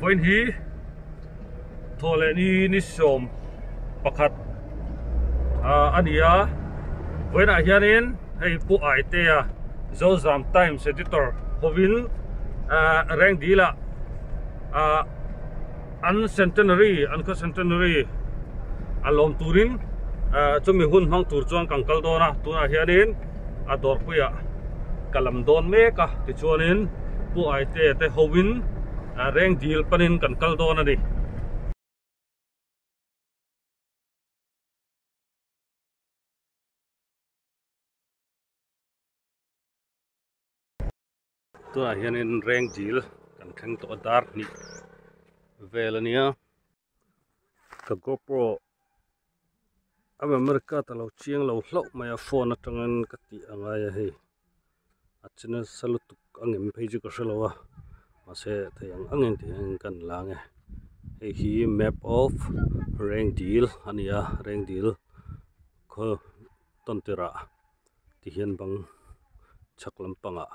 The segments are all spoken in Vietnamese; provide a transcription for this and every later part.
point hi thole ni som pakhat ania voina hianin hei pu ai te a Zozam Times editor hovin reng dila an centenary alom turin chumi hun hang tur chuan kangkal dona tuna hianin ador puya kalam don meka ti chuanin pu ai te hovin reng dil panin kankal dona ni tuna hianin reng dil kan theng to dar ni velania ka GoPro America ta lo chiang lo hlo mai phone atangan ka ti angai hei achina salutuk angem page ko shalowa mase thayang angin ti kan lange hei hi map of Rengdil ania Rengdil kho tontera ti hian bang chaklam panga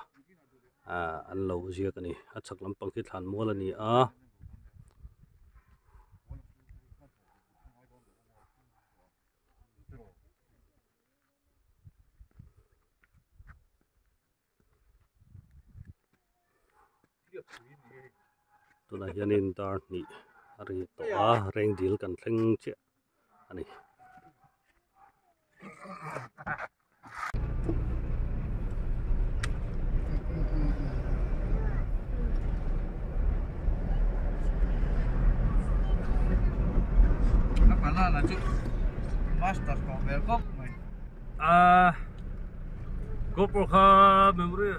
an lo zia kani a chaklam pang ki thlan mol ani a tuna hianin dar ni ari to a Rengdil kan thleng che ani là chứ master của Velcop mày GoPro kha memory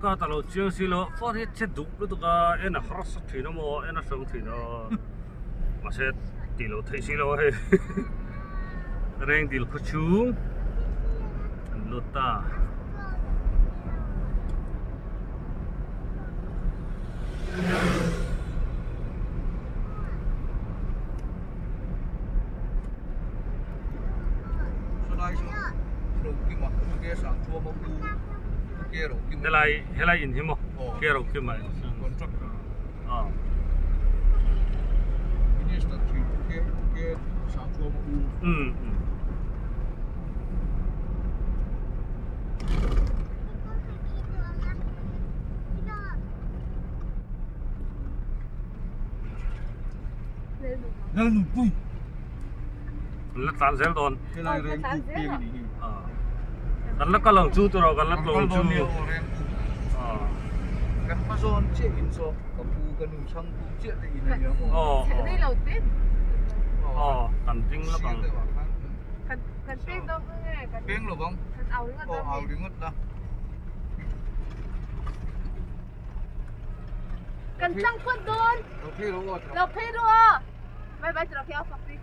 ka ta lo chiang si lo for it che du lu ka ena khras thi no mo ena song thi no ma se ti lo thei si lo he Rengdil khu chu lota helai in himo kero ke mai Lên pui là tan zel don cái này rèn pui kan la kalang chu to kan la long chu kan pa zon che in so ka pu kan nu sang pu che de in ya mo đây là tết kan ting la kang kan tết đâu nghe kan peng lo bang kan áo ngất đó áo đi ngất da kan sang quân đôn lo phe đua mày bây giờ kéo phật đi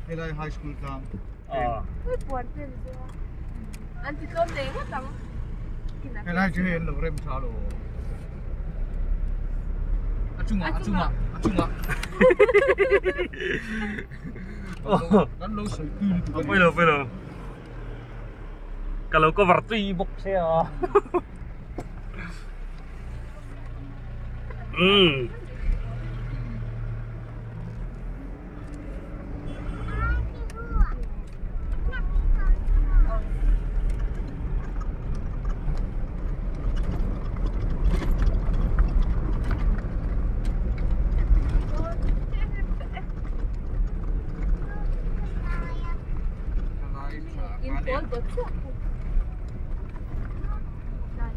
cái này high school camp ui buồn thế rồi anh chỉ tôm đấy hết tao cái này chưa hiện được rem sao rồi acunga kan lo sợi cừu bây giờ kalau có vật tùy bốc xe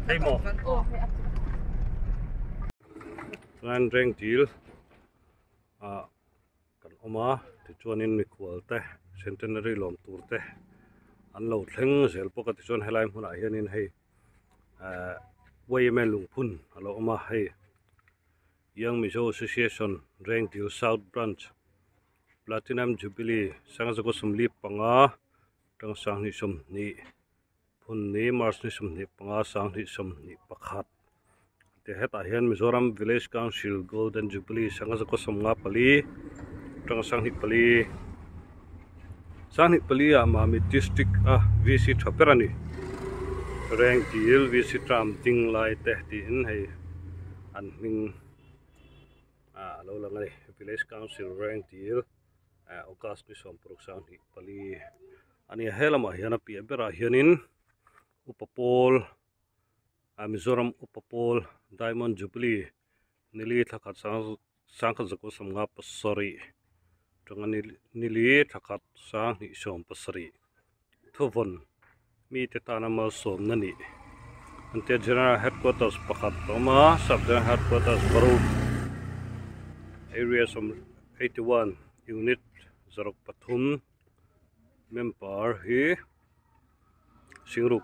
Hey mo. Ngan Rengdil kan oma ti chuanin mi khwal te centenary lom tur te an lo thleng zel poka ti chuan helai hmun ah hianin hei weimen lungphun alo oma hei Young Mizo Association Rengdil South Branch Platinum Jubilee sangzako sumli panga tang sang ni som ni phun ni mars ni som ni panga sang ni som ni pakhat te heta hian Mizoram Village Council Golden Jubilee sangzako somnga pali tang sang ni pali Amami district VC Thaperani Rengdil VC Tram ting lai te ti in hei an ming lo lang này village council rang deal August ni som puruk sang ni pali ani helama hiana pi bera hianin upapol Mizoram upapol Diamond Jubilee nili thakat sang kha zako samnga pasari tanga nili thakat sang ni som pasari thuvon mi te tanama som nani ante general headquarters pakhat toma sub general headquarters baru area som 81 unit Zarok Pathum member hi Singruk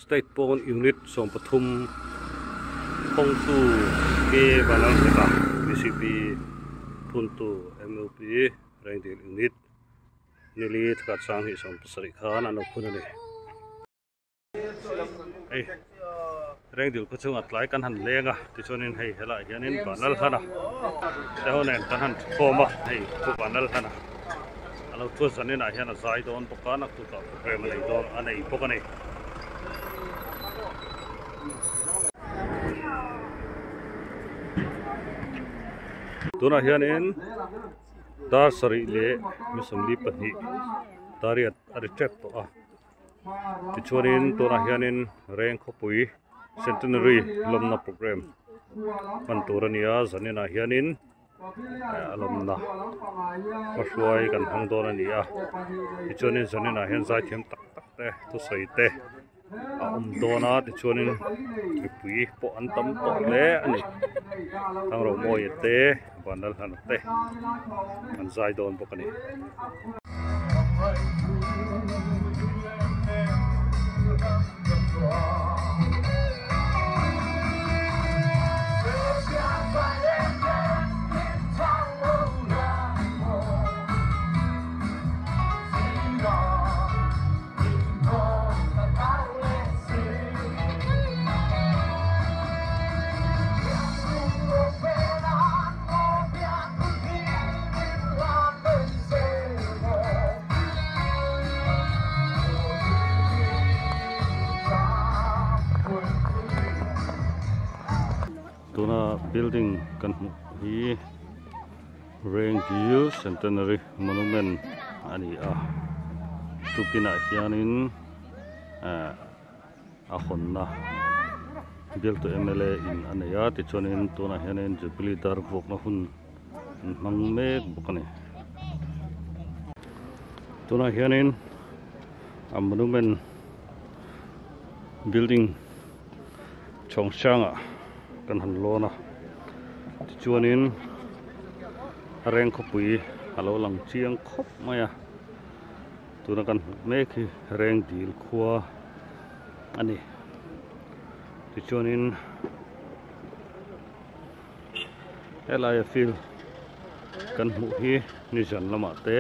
state pon unit som Pathum Pongtu ke banal kita BCP puntu MLP Rangdil unit nili thakat sang hi som pasari khan anu phunani ei Rangdil ko chung atlai kan han lenga ti chonin hei hela hianin banal hana tehonen kan han thoma hei ku banal hana alo thu sanin a hian a zai don pokana ku ta program nei don anei pokani tuna hianin dar sari le misomli pahni tariat aritrep to a tichuanin tuna hianin reng khopui centenary lomna program panturania zanina hianin alomna paswai kan hangdona nia tichuanin zanina hian zai thiam tak tak te tu sai te dona tichuanin pui po an tam to le ani ang ro moi te bandal han te an zai don bokani tuna building kan hi Rangdil Centenary Monument ani tupina hianin a honna bil to MLA in anaya ti chonin tuna hianin Jubilee dar vok na hun mangmek bukani tuna hianin a monument building chongshanga kan han lona chuanin reng khopui alo lang chiang khop maya tuna kan mek hi Rangdil khua ani chuanin elaya fil kan mu hi ni jan lama te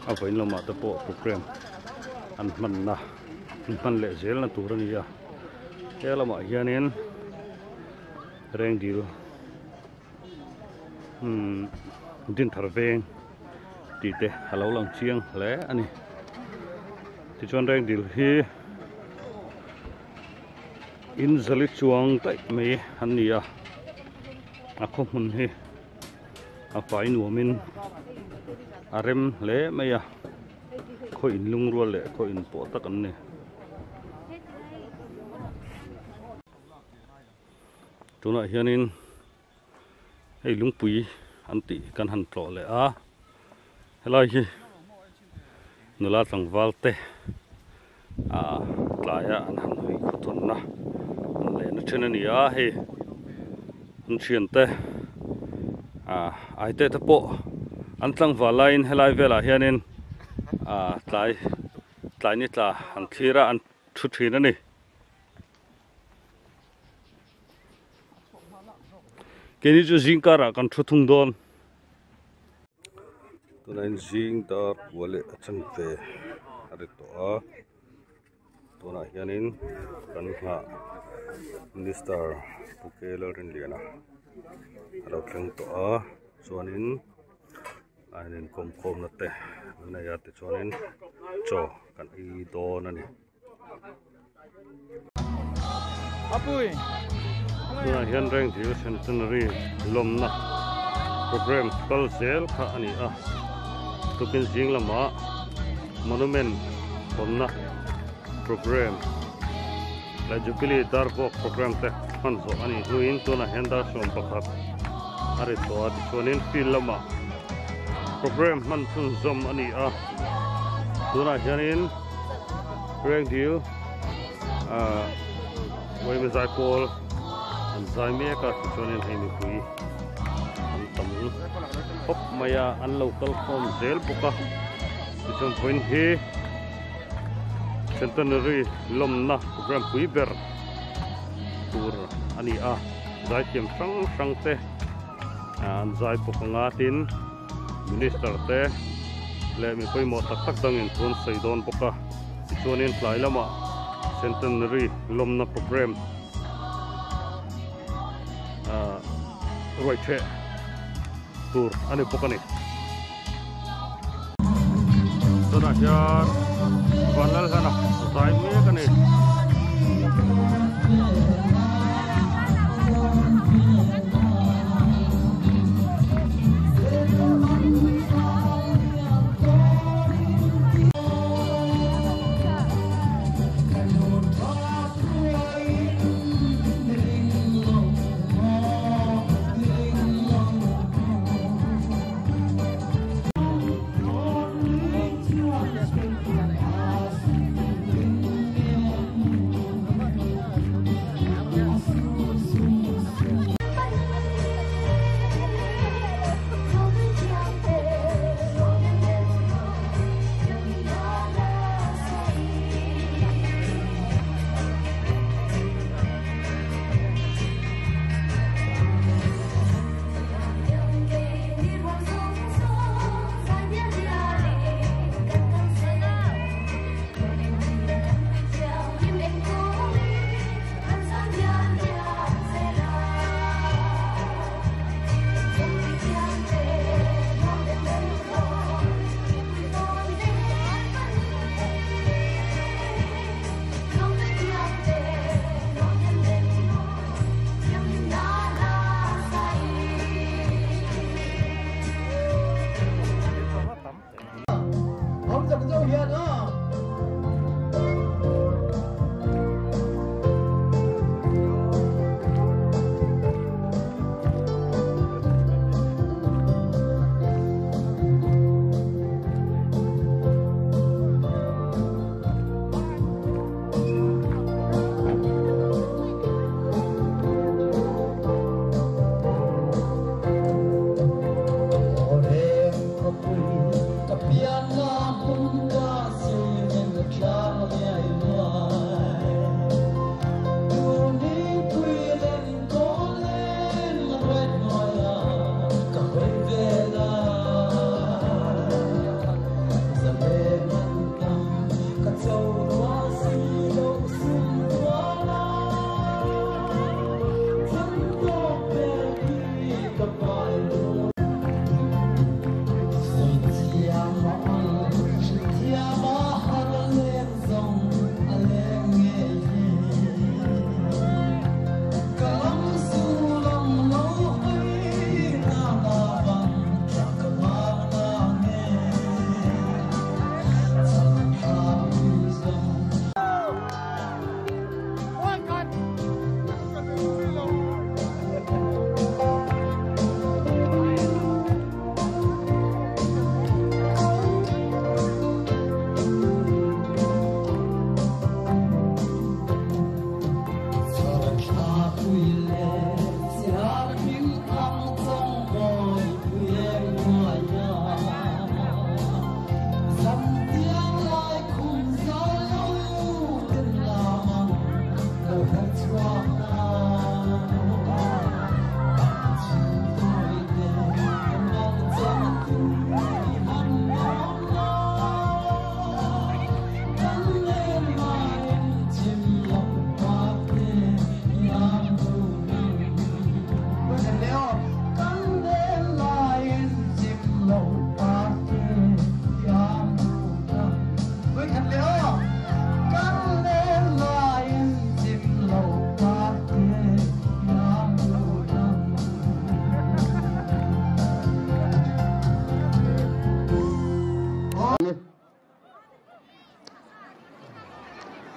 avain lama te po program an manna man le zel na turania elama hianin Rangdil din tharveng ti te halo lang chiang le ani ti chuan Rangdil hi in zali chuang tai me hania a khomun hi a pai nuamin arem le meya kho in lungrual le kho in po takan ne tuna hianin hei lungpui anti kan han tlo le a helai hi nula tlangwal te tlaya an han hui khuthun na le na thena ni a he an thian te ai te te po an tlangwal lain helai vela hianin tlai ni tla an thira an thu thina ni keni chu zingkara kan thuthung don tunain zingdar wale achang ve ari to a tuna hianin kan ha minister pukela rin liana alo thleng to a chuanin ainin kom na te na ya te chuanin cho kan I don ani apui tuna hian reng thiu centenary lomna program kal sel kha ani a tukin jing lama monument pomna program la jubilee darbo program te han zo ani nuin tuna hian dar som pakhat ari to at chonin fil lama program man thun zom ani a tuna hianin reng thiu wei me zai pol an zai me ka chonin hei mi pui an tam hop maya an local form zel buka chum point hi centenary lomna program pui ber tur ani a zai tiam sang te an zai pokanga tin minister te le mi poi mo tak tak dangin thun seidon boka chonin tlai lama centenary lomna program right here tur ani pokani tuna hian vanal sana sai me kani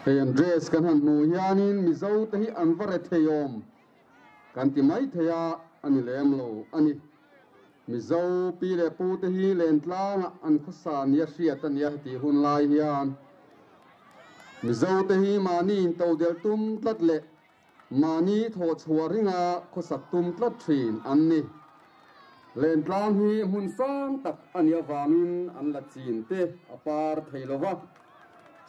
Hiện dress kan han nu hianin mi zo te hi an vare theyom kan ti mai theya ani lem lo ani mi zo pi le pu te hi len tlang an khasan ya hriat an ya ti hun lai hian mi zo te hi mani in to del tum tlat le mani tho chhuar ringa khosak tum tlat thin an ni len tlang hi hun sang tak an ya wangin an la chin te apar theilowa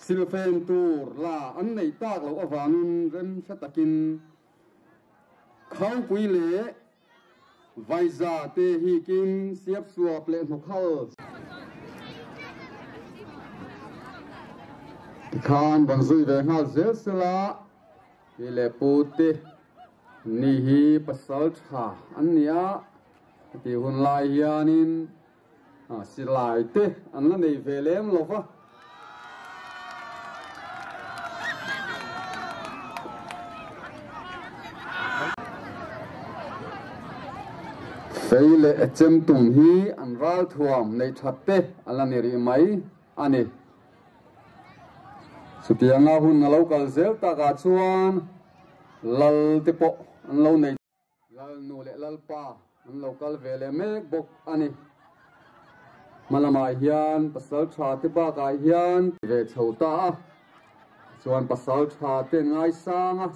silfen tur la an nei tak lo awangin ren thatakin khau pui le vaiza te hi kin siap suap le nokhal khan bangzui ve ngal zel sela ile pute ni hi pasal tha ania ti hun lai hianin silai te an la nei velem lova feile echem tum hi an ral thuam nei thatte alani ri mai ani sutianga hun local zel ta ga chuan lal te po an lo nei lal nu le lal pa an local vele mek bok ani malamai hian pasal tha te ba ga hian ve chhota chuan pasal tha te ngai sanga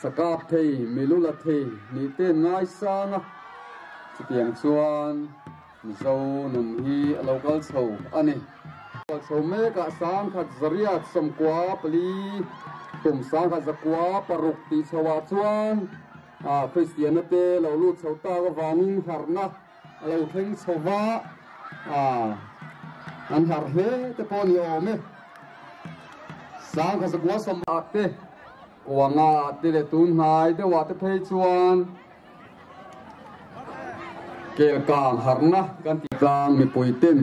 sakap thei milula thei ni te ngai sanga tiang chuan zo nun hi local chho ani chho me ka sang khat zaria somkwa pali tum sang khat zakwa paruk ti chawa chuan christian te lo lu chhota wa wangin harna lo theng chowa an har he te poni ome sang khat zakwa som ate wanga te le tun hai te wa te phei chuan ke kang harna kan ti kang mi puitin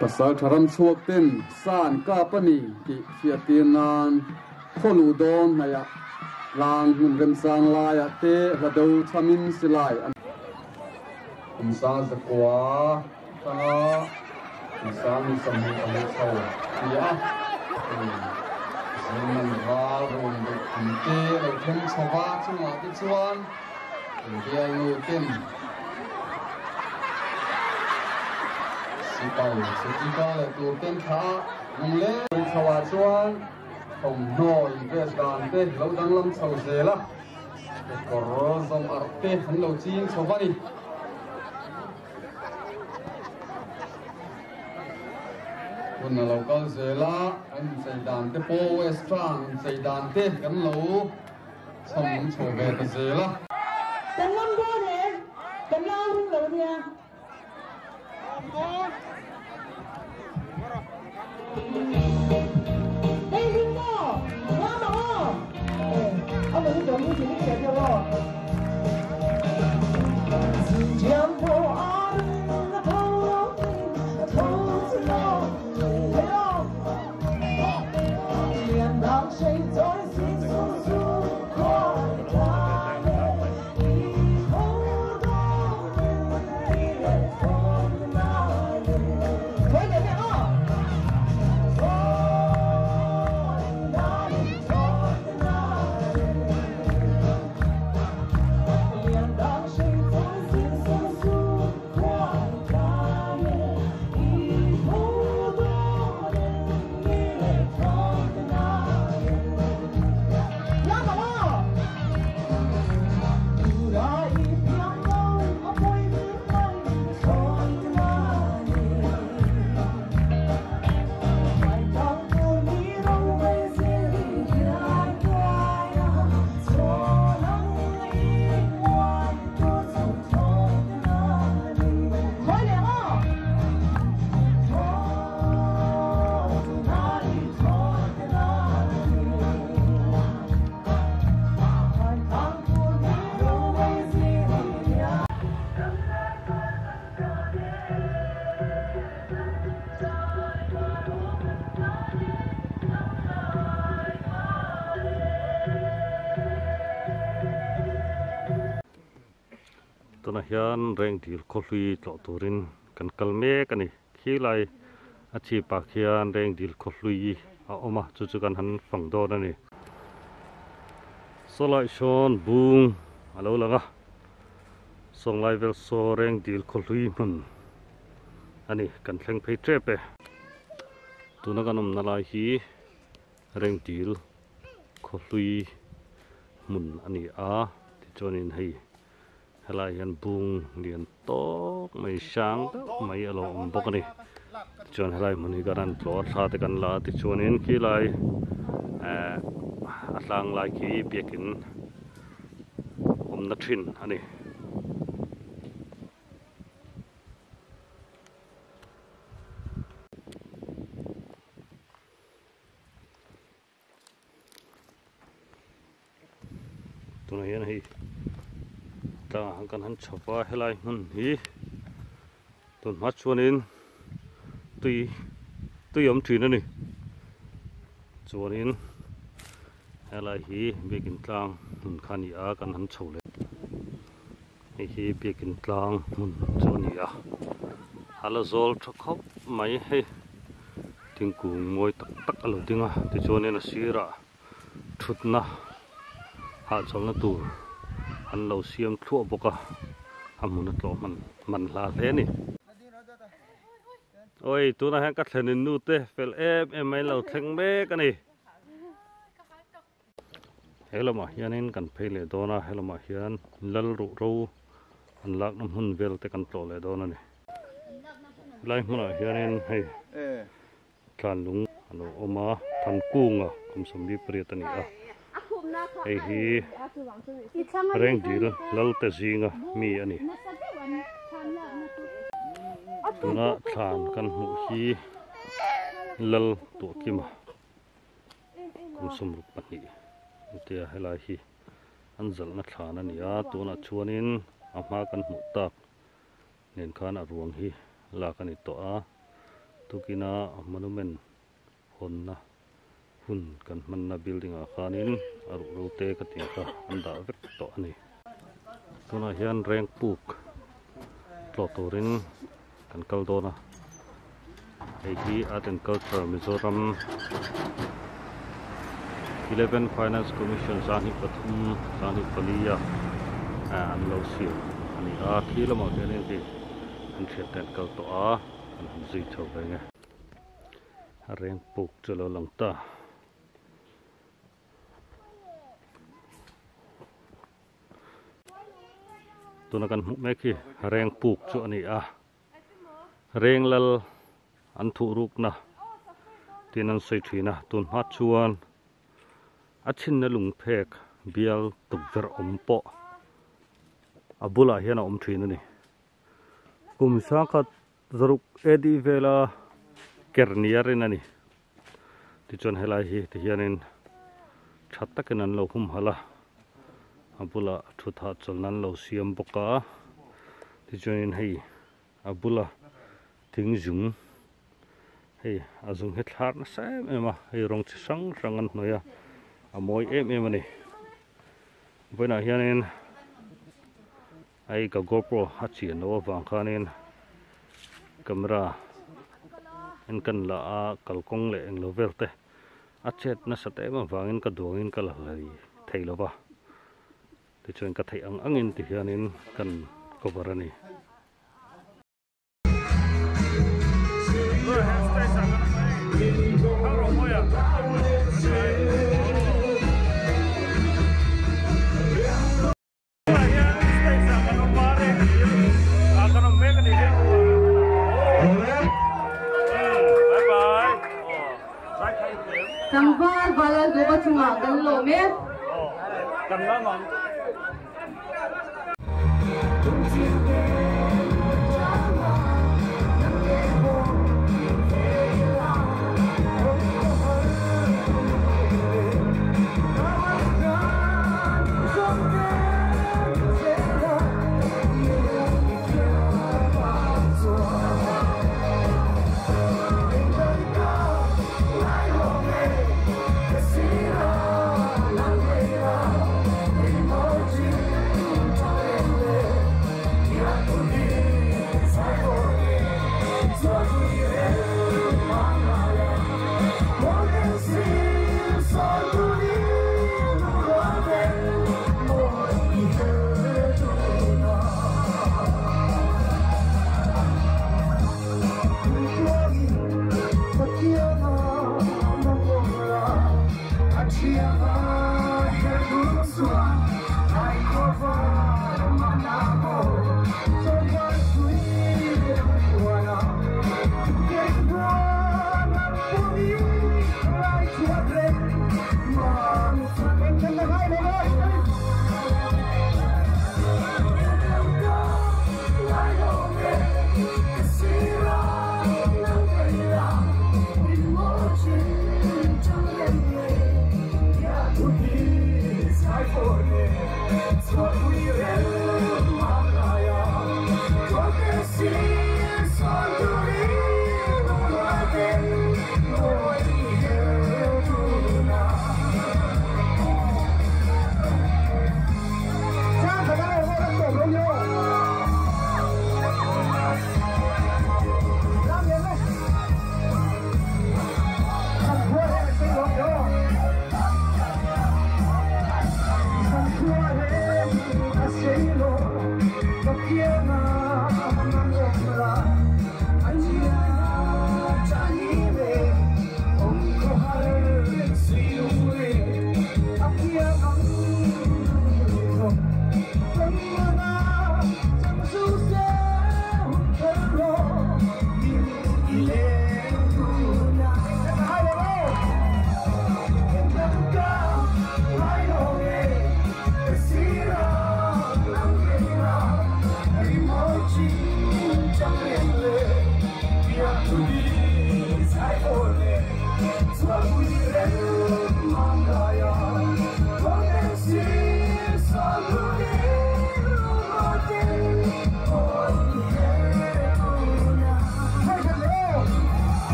pasal tharam chuak ten san ka pani ki fiatinan kholu don haya lang hun rem sang la ya te hado chamin silai an sa zakwa kana sang samni ang chaw ya sin ral ron de te lo thum chawa chunga ti chuan dia lu tin tàu sự chỉ có là tụ tên khá nông lệ thảo chuan hồng nồi về đàn tê lâu đang lâm sầu dê la có dòng art tê hắn lâu chín sầu vani quân là lâu cao dê la anh xây đàn tê po western xây đàn tê gắn lâu xong sầu về tê dê la tận lâm đô thế tận lao hung lâu nha đây hình đó hoa mà ông đừng có những chuyện này cho lo chiếm phố ăn là thâu thâu lo thấy không liền đang say tối xin xuống xuống qua tuna hian reng til kholui tlo turin kan kalme kani khilai อาชีพปากเขียนแรงดีขลุยเอาออกมาจุกันหันฝั่งโดนนั่นนี่สไลด์ชอนบุงฮัลโหลล่ะก็ส่งไลฟ์เวลโซแรงดีขลุยมันอันนี้กันแข่งเพย์เทรปตัวนักการนำนาลายฮีแรงดีขลุยมันอันนี้ที่จนินให้ลายยันบุงเลียนโต๊ะไม่ช่างไม่อารมณ์ปกติจนลายมันนี่การันปลอดชาติกันลาที่จนินกี่ลายอัตลังลายกี่เบียกินนักชินอันนี้ตัวนี้นะฮีตาหันกันหันชอบว่าให้ลายมันฮีต้นมัดชวนอินตุยอมถือนั่นนี่ชวนอินให้ลายฮีเบียกินกลางมันขันยากันหันเฉาเลยฮีเบียกินกลางมันชวนยาฮัลโหลโซลทุกข์ไม่ให้ทิ้งกูงวยตักอารมณ์ดิ้งที่ชวนอินสีระชุดนะหาจงนั่นตัวอันเราเสียมทั่วบกทำมุนตัวมันลาเทนี่โอ้ยตัวนั้นกัดเห็นนู่นเต้เฟลไม่เราแทงเบกันนี่เฮลมาเฮียนินกันเพลโดนะเฮลมาเฮียนลลรูอันลักน้ำหุ่นเวลเตกันโตเลยโดนะนี่ไล่มันเฮียนินให้การลุงอันโอมาทันกุ้งคุมสมดีเปรียตนี่ไอ้ฮีแรงดีแล้วแต่จริงมีอันนี้ตัวน่ะทานกันหูฮีลลตัวกิมคุมสมรูปปันนี้เดี๋ยวให้ลายฮีอันจัลนักทานนี่ตัวน่ะชวนินอามากันหูตักเน้นข้านอรวงฮีลากันอีตัวตุกินามันนุเมนคนนะหุ่นกันมันน่ะบิลดิ้งอาคารนี้อารุรูเตกันที่ก็อันดาเวกตัวนี้ตัวน่ะเฮียนแรงปลูกปลอดตัวรินกันกัลโดนะไอ้ที่อาร์ตแอนด์คัลเจอร์มิโซรัม11 Finance Commission สานิปฐุมสานิปลียอันเราเสียอันนี้ที่เราหมดเลยที่อันเช็ดแอนด์คัลตัวอันจีเท่าไหร่ไงแรงปลูกจะเราหลังตาตัวนักการเมฆที่แรงปลูกจุอันนี้แรงลลอันทุรุกนะที่นั่นใส่ถีนะตุนพัดชวนอาชินนลุงเพกเบียลตุกเวรอมโปอับุลาเฮียนะอมถีนั่นนี่กุมสังกัดจรุกเอดีเวลาเกอร์เนียร์นั่นนี่ที่จนเฮลายฮีที่เฮียนินชัดตะกันนั่นเราคุมฮะละอับุลาทุตาจนนั้นเราเสียมปกาที่จนนินให้อับุลาถึงจุงให้อาจุงเฮ็ดหาดนะแซ่บมาให้รองสังรังกันหน่อยมวยมันนี่เวลาเฮียนินไอ้กับ GoPro ฮัจจิโนวังคานินkamera en kan la kalkong le eng lover te a chet na sate ma wangin ka duangin ka la lai thailo ba ti chuan ka thei angin ti hianin kan cover ani Tangval balal do ba chunga kan lo me kan la